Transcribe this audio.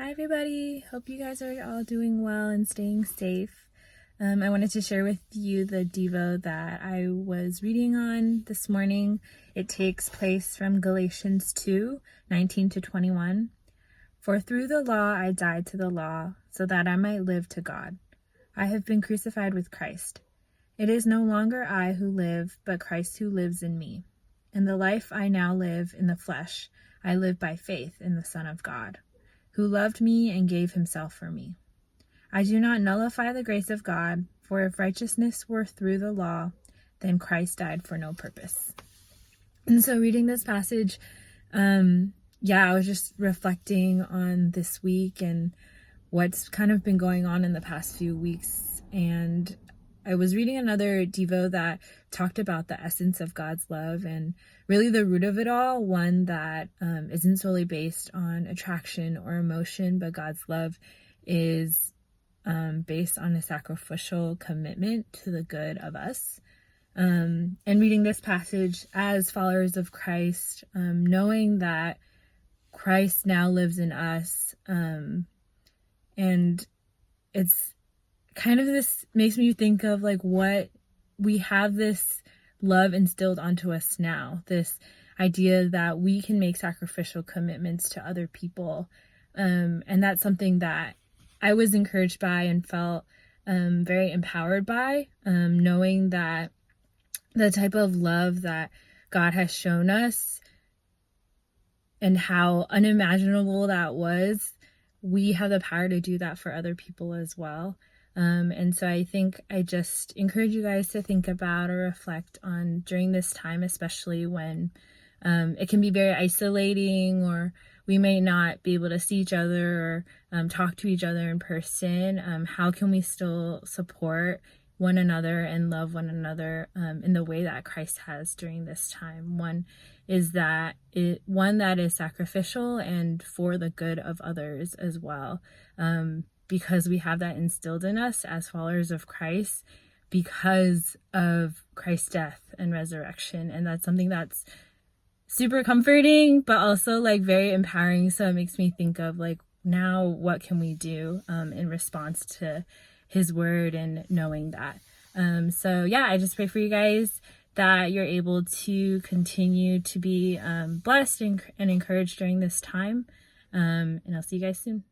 Hi everybody, hope you guys are all doing well and staying safe. I wanted to share with you the Devo that I was reading on this morning. It takes place from Galatians 2:19-21. For through the law I died to the law, so that I might live to God. I have been crucified with Christ. It is no longer I who live, but Christ who lives in me. And the life I now live in the flesh, I live by faith in the Son of God, who loved me and gave himself for me. I do not nullify the grace of God, for if righteousness were through the law, then Christ died for no purpose. And so reading this passage, I was just reflecting on this week and what's kind of been going on in the past few weeks. And I was reading another Devo that talked about the essence of God's love and really the root of it all, one that isn't solely based on attraction or emotion, but God's love is based on a sacrificial commitment to the good of us. And reading this passage as followers of Christ, knowing that Christ now lives in us, and it's kind of this makes me think of like what we have this love instilled onto us now, this idea that we can make sacrificial commitments to other people. And that's something that I was encouraged by and felt very empowered by, knowing that the type of love that God has shown us and how unimaginable that was, we have the power to do that for other people as well. And so I think I just encourage you guys to think about or reflect on during this time, especially when it can be very isolating, or we may not be able to see each other or talk to each other in person. How can we still support one another and love one another in the way that Christ has during this time? One that is sacrificial and for the good of others as well. Because we have that instilled in us as followers of Christ because of Christ's death and resurrection. And that's something that's super comforting, but also like very empowering. So it makes me think of like, now what can we do in response to his word and knowing that. I just pray for you guys that you're able to continue to be blessed and encouraged during this time. And I'll see you guys soon.